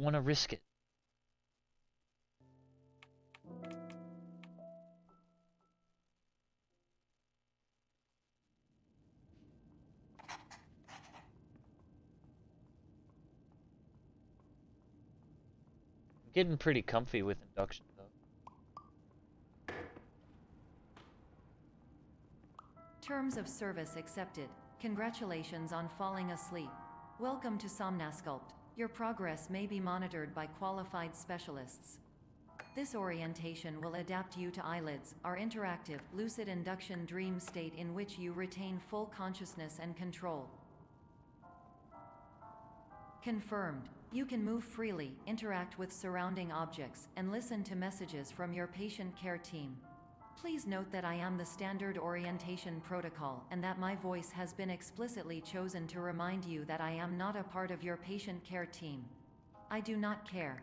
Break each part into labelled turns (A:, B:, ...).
A: want to risk it. I'm getting pretty comfy with induction, though.
B: Terms of service accepted. Congratulations on falling asleep. Welcome to Somnasculpt. Your progress may be monitored by qualified specialists. This orientation will adapt you to eyelids, our interactive, lucid induction dream state in which you retain full consciousness and control. Confirmed. You can move freely, interact with surrounding objects, and listen to messages from your patient care team. Please note that I am the standard orientation protocol and that my voice has been explicitly chosen to remind you that I am not a part of your patient care team. I do not care.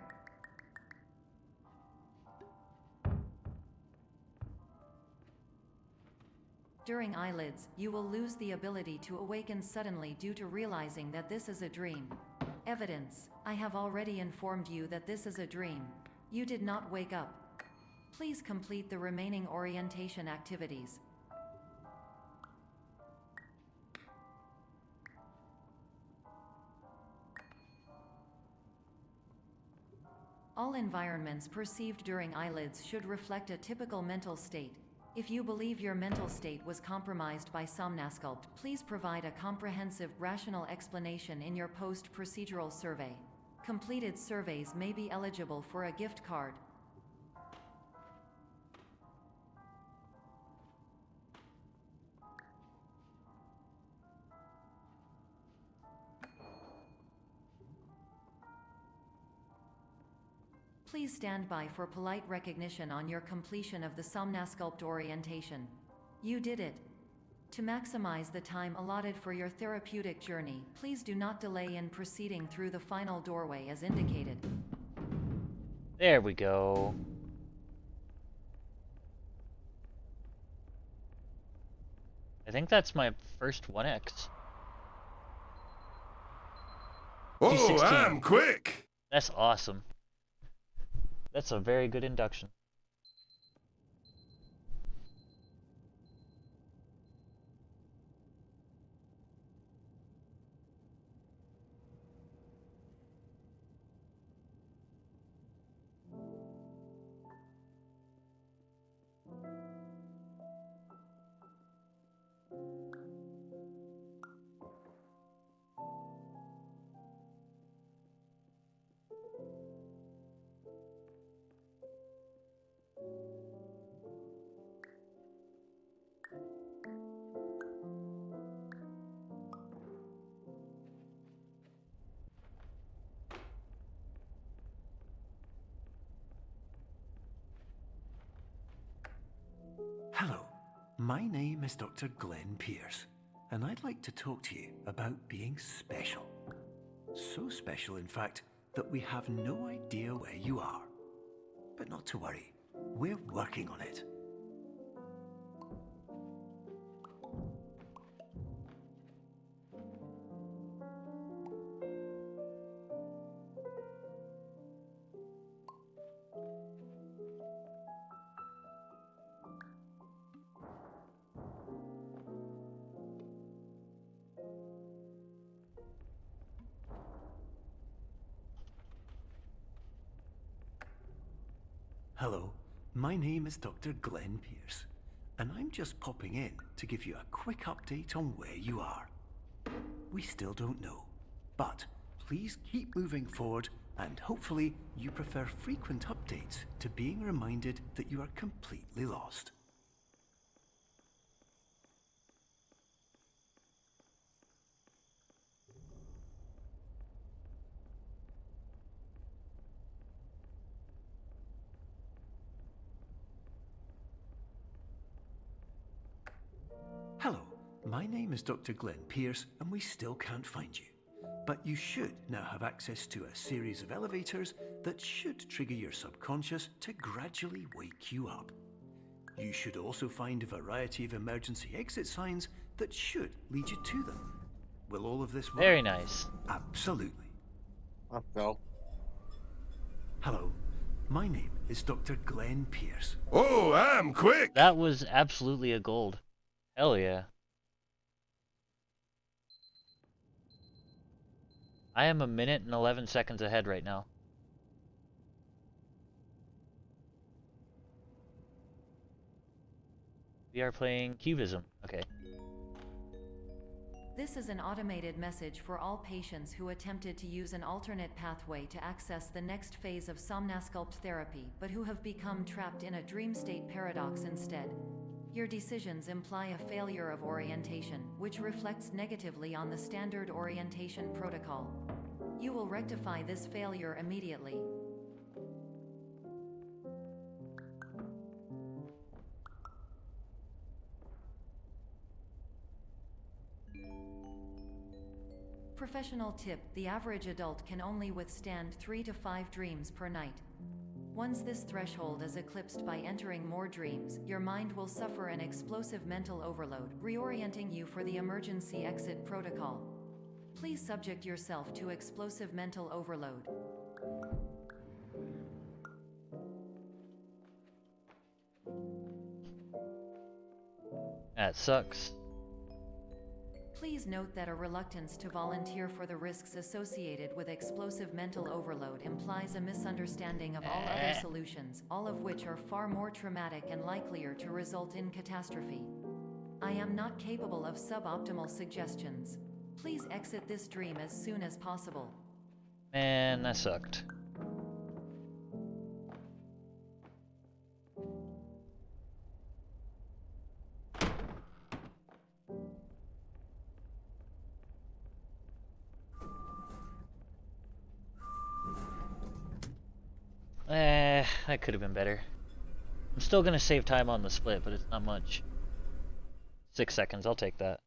B: During eyelids, you will lose the ability to awaken suddenly due to realizing that this is a dream. Evidence. I have already informed you that this is a dream. You did not wake up. Please complete the remaining orientation activities. All environments perceived during eyelids should reflect a typical mental state. If you believe your mental state was compromised by Somnasculpt, please provide a comprehensive, rational explanation in your post-procedural survey. Completed surveys may be eligible for a gift card. Please stand by for polite recognition on your completion of the Somnasculpt orientation. You did it. To maximize the time allotted for your therapeutic journey, please do not delay in proceeding through the final doorway as indicated.
A: There we go. I think that's my first 1x.
C: Oh,
A: 216.
C: I'm quick!
A: That's awesome. That's a very good induction.
D: Hello, my name is Dr. Glenn Pierce, and I'd like to talk to you about being special. So special, in fact, that we have no idea where you are. But not to worry, we're working on it. Hello, my name is Dr. Glenn Pierce, and I'm just popping in to give you a quick update on where you are. We still don't know, but please keep moving forward, and hopefully you prefer frequent updates to being reminded that you are completely lost. Hello, my name is Dr. Glenn Pierce, and we still can't find you. But you should now have access to a series of elevators that should trigger your subconscious to gradually wake you up. You should also find a variety of emergency exit signs that should lead you to them. Will all of this work?
A: Very nice.
D: Absolutely.
E: Let's go.
D: my name is Dr. Glenn Pierce.
C: Oh, I'm quick.
A: That was absolutely a gold. Hell yeah. I am 1 minute and 11 seconds ahead right now. We are playing Cubism. Okay.
B: This is an automated message for all patients who attempted to use an alternate pathway to access the next phase of Somnasculpt therapy but who have become trapped in a dream state paradox instead. Your decisions imply a failure of orientation, which reflects negatively on the standard orientation protocol. You will rectify this failure immediately. Professional tip: the average adult can only withstand 3 to 5 dreams per night. Once this threshold is eclipsed by entering more dreams, your mind will suffer an explosive mental overload, reorienting you for the emergency exit protocol. Please subject yourself to explosive mental overload.
A: That sucks.
B: Please note that a reluctance to volunteer for the risks associated with explosive mental overload implies a misunderstanding of all other solutions, all of which are far more traumatic and likelier to result in catastrophe. I am not capable of suboptimal suggestions. Please exit this dream as soon as possible.
A: Man, that sucked. That could have been better. I'm still gonna save time on the split, but it's not much. 6 seconds, I'll take that.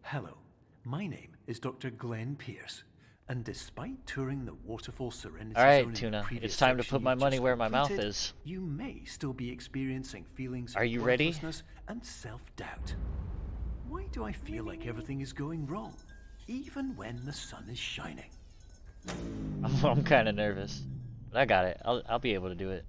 D: Hello, my name is Dr. Glenn Pierce, and despite touring the Waterfall Serenity
A: Alright,
D: Zone in
A: Tuna,
D: the previous
A: it's time to
D: section
A: put my
D: you've
A: money
D: just
A: where my mouth
D: completed,
A: is.
D: you may still be experiencing feelings
A: Are
D: of
A: you ready?
D: worthlessness and self-doubt. Why do I feel like everything is going wrong, even when the sun is shining?
A: I'm kind of nervous, but I got it. I'll be able to do it.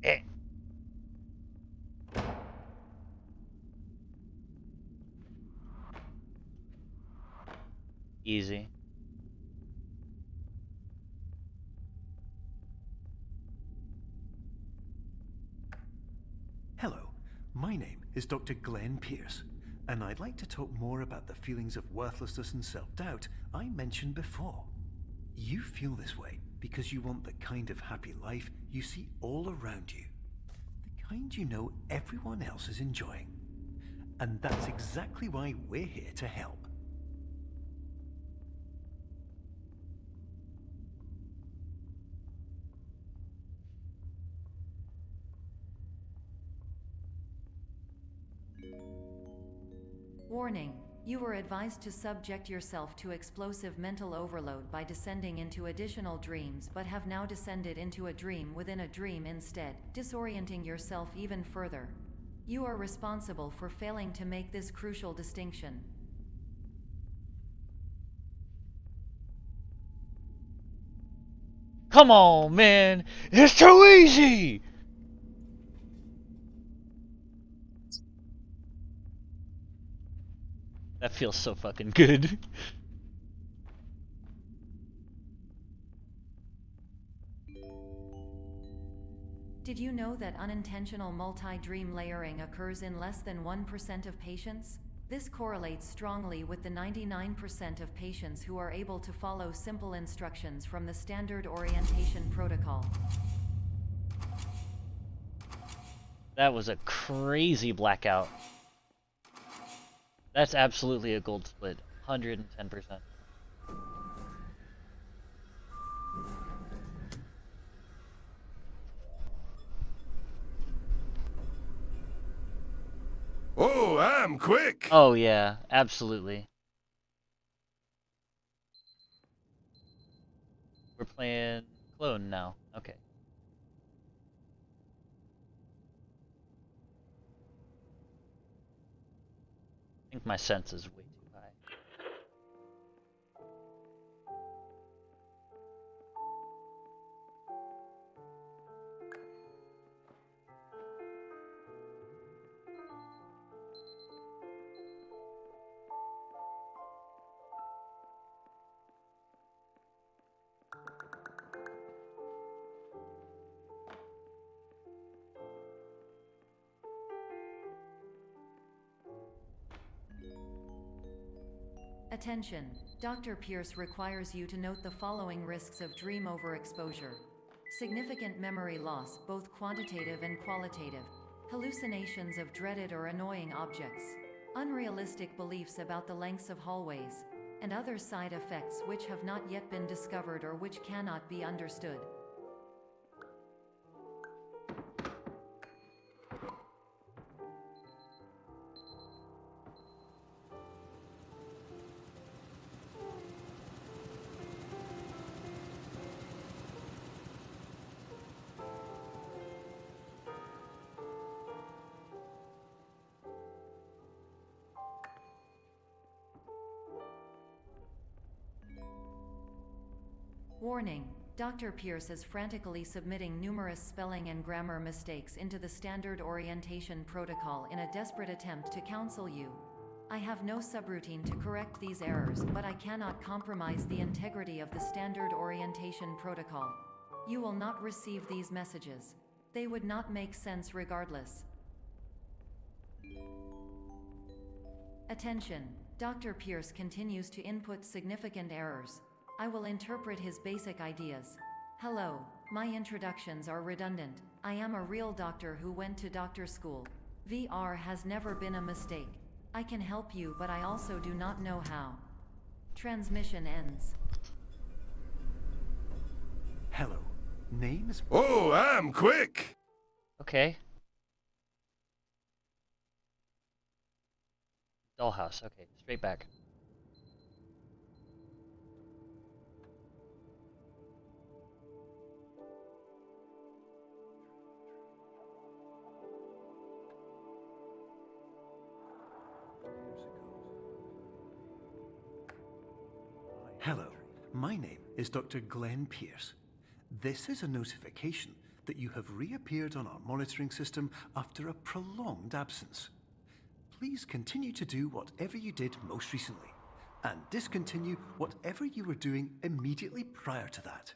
A: Eh. Easy.
D: Hello, my name is Dr. Glenn Pierce, and I'd like to talk more about the feelings of worthlessness and self-doubt I mentioned before. You feel this way because you want the kind of happy life you see all around you, the kind you know everyone else is enjoying. And that's exactly why we're here to help.
B: Warning: you were advised to subject yourself to explosive mental overload by descending into additional dreams, but have now descended into a dream within a dream instead, disorienting yourself even further. You are responsible for failing to make this crucial distinction.
A: Come on, man! It's too easy! That feels so fucking good.
B: Did you know that unintentional multi-dream layering occurs in less than 1% of patients? This correlates strongly with the 99% of patients who are able to follow simple instructions from the standard orientation protocol.
A: That was a crazy blackout. That's absolutely a gold split. 110%.
C: Oh, I'm quick.
A: Oh yeah, absolutely. We're playing clone now. Okay. I think my sense is way too high.
B: Attention, Dr. Pierce requires you to note the following risks of dream overexposure. Significant memory loss, both quantitative and qualitative. Hallucinations of dreaded or annoying objects. Unrealistic beliefs about the lengths of hallways. And other side effects which have not yet been discovered or which cannot be understood. Warning, Dr. Pierce is frantically submitting numerous spelling and grammar mistakes into the standard orientation protocol in a desperate attempt to counsel you. I have no subroutine to correct these errors, but I cannot compromise the integrity of the standard orientation protocol. You will not receive these messages. They would not make sense regardless. Attention, Dr. Pierce continues to input significant errors. I will interpret his basic ideas. Hello, my introductions are redundant. I am a real doctor who went to doctor school. VR has never been a mistake. I can help you, but I also do not know how. Transmission ends.
D: Hello. Name is...
C: Oh, I'm quick.
A: Okay. Dollhouse. Okay, straight back.
D: Hello. My name is Dr. Glenn Pierce. This is a notification that you have reappeared on our monitoring system after a prolonged absence. Please continue to do whatever you did most recently, and discontinue whatever you were doing immediately prior to that.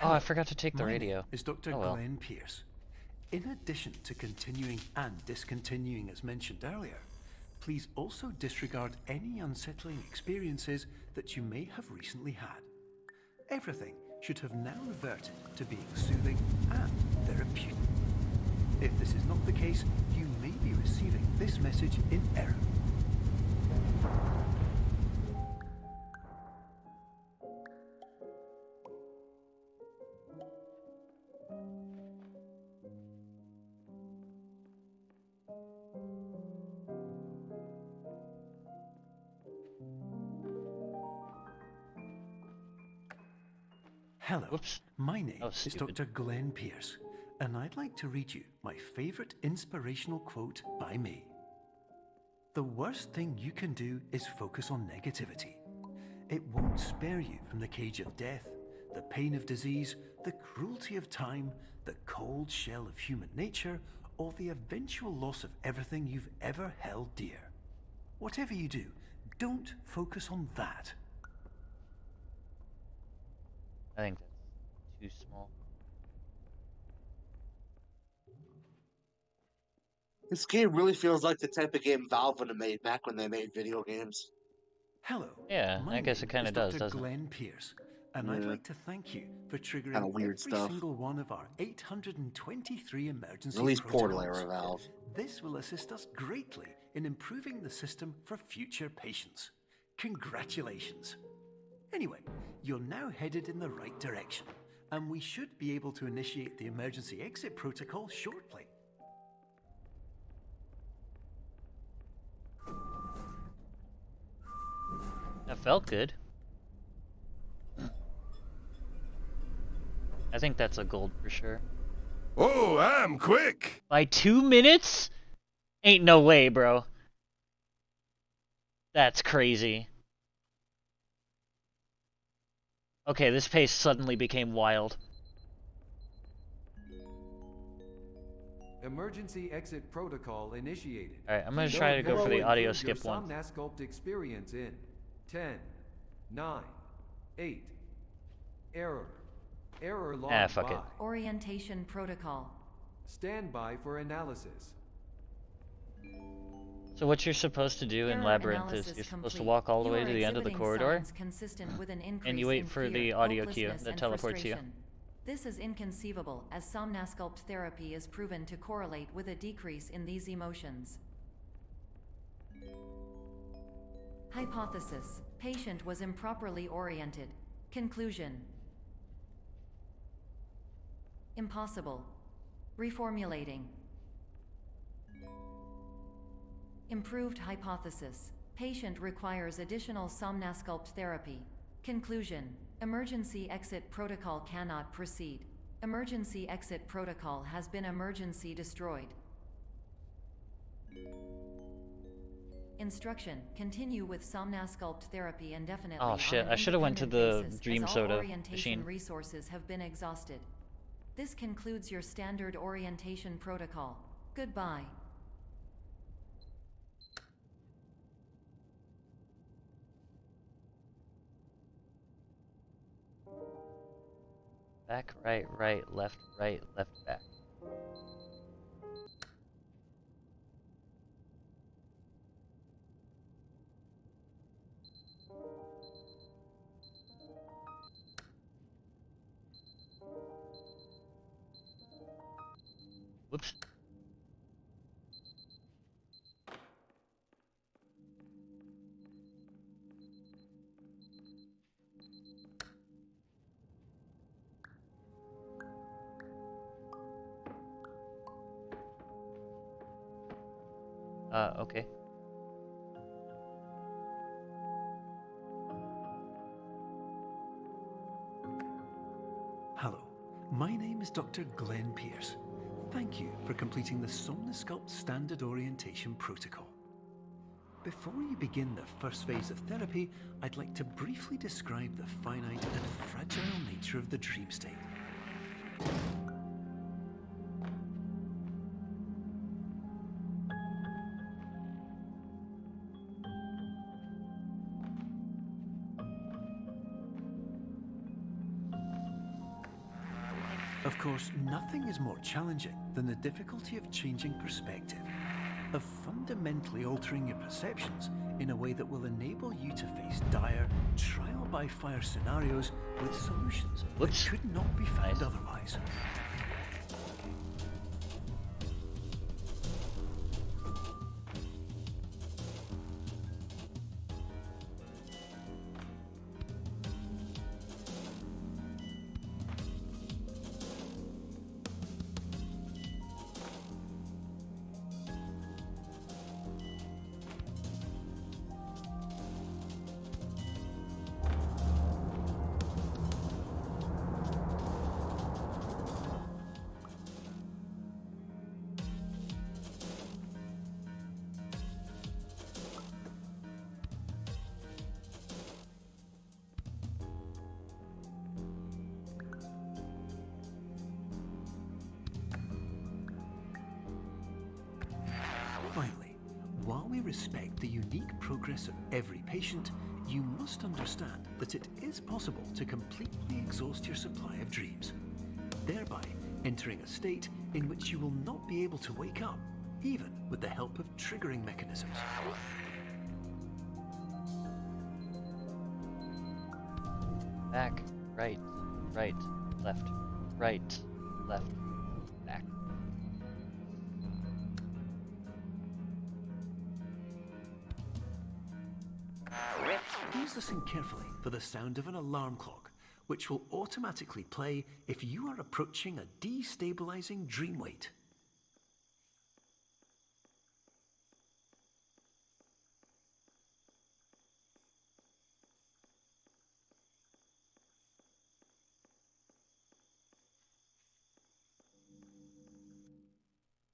A: Oh, I forgot to take the
D: My
A: radio.
D: name is Dr.
A: Oh well.
D: Glenn Pierce. In addition to continuing and discontinuing as mentioned earlier, please also disregard any unsettling experiences that you may have recently had. Everything should have now reverted to being soothing and therapeutic. If this is not the case, you may be receiving this message in error. Hello,
A: Whoops.
D: my name
A: Oh,
D: is
A: stupid.
D: Dr. Glenn Pierce, and I'd like to read you my favorite inspirational quote by me. The worst thing you can do is focus on negativity. It won't spare you from the cage of death the pain of disease, the cruelty of time, the cold shell of human nature, or the eventual loss of everything you've ever held dear. Whatever you do, don't focus on that.
A: I think that's too small.
E: This game really feels like the type of game Valve would have made back when they made video games.
D: Hello.
A: Yeah,
D: my
A: I guess it
D: name
A: kind
D: is
A: of does,
D: Dr.
A: doesn't it?
D: Glenn Pierce, and I'd
E: Yeah.
D: like to thank you for triggering
E: Kinda weird
D: every
E: stuff.
D: single one of our 823 emergency
E: Release Portal
D: protocols.
E: era Valve.
D: This will assist us greatly in improving the system for future patients. Congratulations. Anyway, you're now headed in the right direction, and we should be able to initiate the emergency exit protocol shortly.
A: That felt good. I think that's a gold for sure.
C: Oh, I'm quick.
A: By 2 minutes? Ain't no way, bro. That's crazy. Okay, this pace suddenly became wild.
F: Emergency exit protocol initiated.
A: Alright, I'm gonna try to go for the audio skip one.
F: Somnasculpt experience in 10, 9, 8. Error. Error logged
A: fuck
F: by.
A: it.
B: Orientation protocol.
F: Stand by for analysis.
A: So what you're supposed to do in
B: Error
A: Labyrinth is
B: analysis
A: you're supposed to
B: complete.
A: walk all the
B: You
A: way
B: are
A: to the end of the
B: exhibiting
A: corridor,
B: signs consistent with an
A: and
B: increase
A: you wait
B: in
A: for
B: fear,
A: the audio cue
B: hopelessness,
A: that
B: and
A: teleports you.
B: frustration. This is inconceivable, as Somnasculpt therapy is proven to correlate with a decrease in these emotions. Hypothesis: patient was improperly oriented. Conclusion: impossible. Reformulating. Improved hypothesis: patient requires additional Somnasculpt therapy. Conclusion: emergency exit protocol cannot proceed. Emergency exit protocol has been emergency destroyed. Instruction: continue with Somnasculpt therapy indefinitely.
A: Oh, shit,
B: on an
A: I should've went to
B: independent
A: the
B: basis,
A: Dream
B: as all
A: Soda
B: orientation
A: machine.
B: resources have been exhausted. This concludes your standard orientation protocol. Goodbye.
A: Back, right, left, back. Whoops. Okay.
D: Hello, my name is Dr. Glenn Pierce. Thank you for completing the Somnasculpt Standard Orientation Protocol. Before you begin the first phase of therapy, I'd like to briefly describe the finite and fragile nature of the dream state. Of course, nothing is more challenging than the difficulty of changing perspective, of fundamentally altering your perceptions in a way that will enable you to face dire, trial-by-fire scenarios with solutions
A: Whoops.
D: that could not be found
A: Nice.
D: otherwise. while we respect the unique progress of every patient, you must understand that it is possible to completely exhaust your supply of dreams, thereby entering a state in which you will not be able to wake up, even with the help of triggering mechanisms.
A: Back, right, right, left, right, left, back.
D: Please listen carefully for the sound of an alarm clock, which will automatically play if you are approaching a destabilizing dream weight.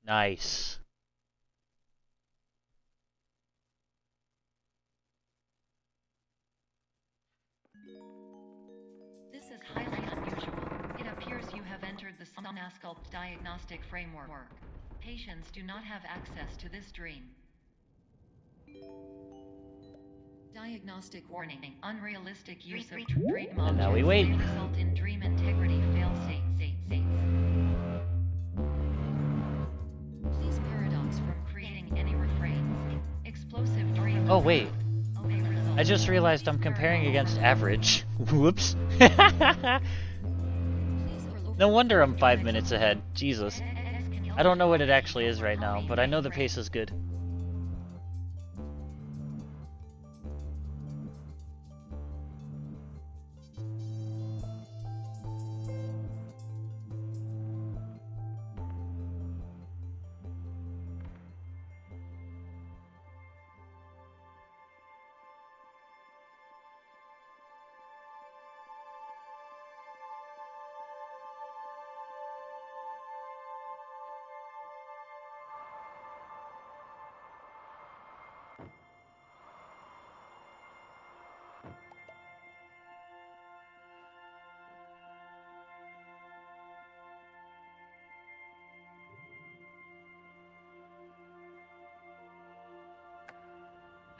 A: Nice.
B: This is highly unusual. It appears you have entered the Somnasculpt diagnostic framework. Patients do not have access to this dream. Diagnostic warning. Unrealistic use of dream objects
A: And now we wait.
B: may result in dream integrity fail states. Please paradox from creating any refrains. Explosive dream.
A: Oh, wait.
B: may result
A: I just
B: in
A: realized I'm comparing against average. Whoops. No wonder I'm 5 minutes ahead. Jesus. I don't know what it actually is right now, but I know the pace is good.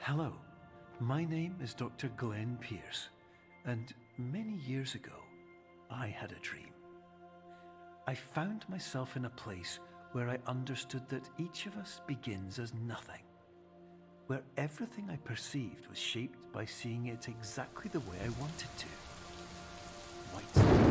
D: Hello, my name is Dr. Glenn Pierce, and many years ago, I had a dream. I found myself in a place where I understood that each of us begins as nothing, where everything I perceived was shaped by seeing it exactly the way I wanted to. White space.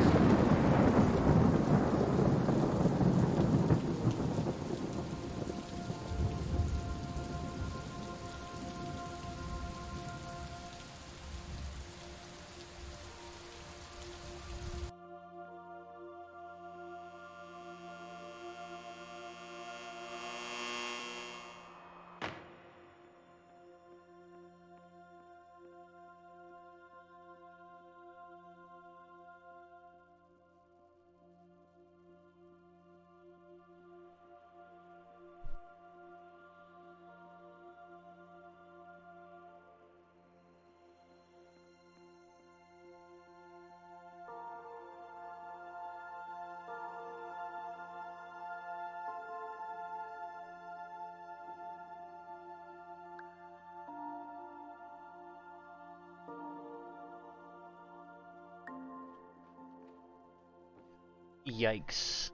A: Yikes.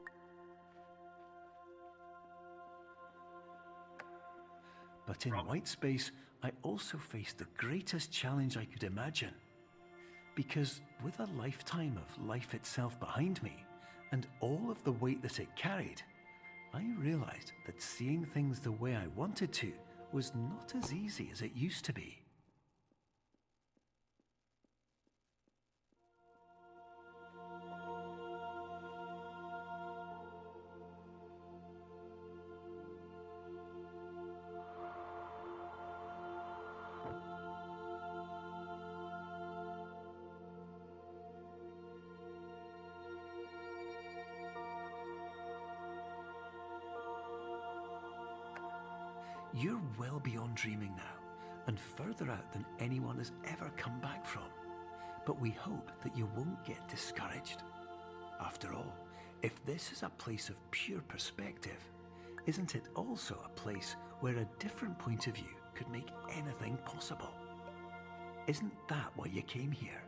D: But in white space, I also faced the greatest challenge I could imagine. Because with a lifetime of life itself behind me, and all of the weight that it carried, I realized that seeing things the way I wanted to was not as easy as it used to be. You're well beyond dreaming now, and further out than anyone has ever come back from. But we hope that you won't get discouraged. After all, if this is a place of pure perspective, isn't it also a place where a different point of view could make anything possible. Isn't that why you came here?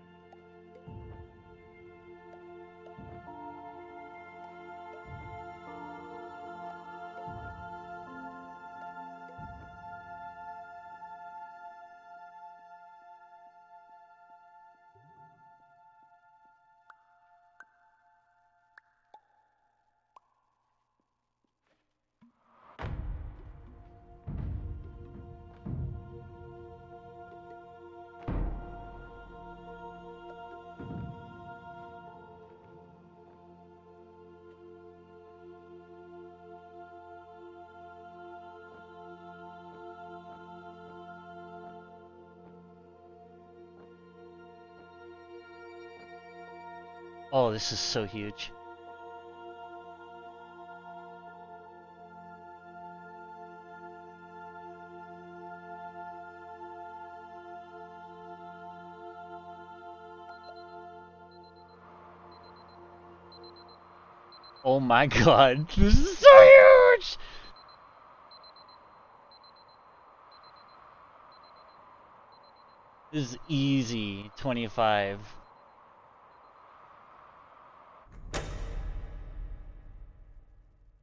A: Oh, this is so huge. Oh my god, this is so huge! This is easy, 25.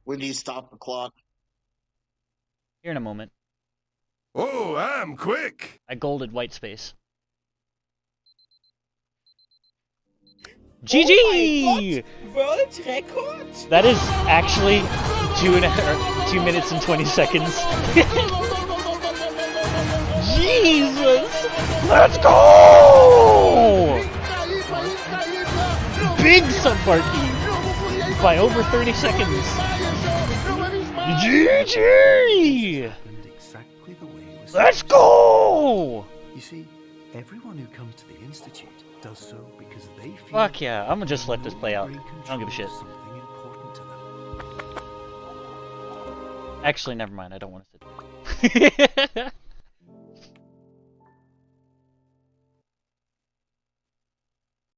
E: We need to stop the clock.
A: Here in a moment.
C: Oh, I'm quick.
A: I golded white space. GG!
G: World record?
A: That is actually 2 minutes and 20 seconds. Jesus! Let's go! Big submarquee by over 30 seconds. GG!
D: Happened exactly the way it was
A: Let's
D: supposed to.
A: go!
D: You see, everyone who comes to the Institute does so because they feel
A: Fuck yeah, I'm gonna just let this play out.
D: you're in
A: I don't give a shit.
D: control of something important to them.
A: Actually, never mind, I don't want to sit.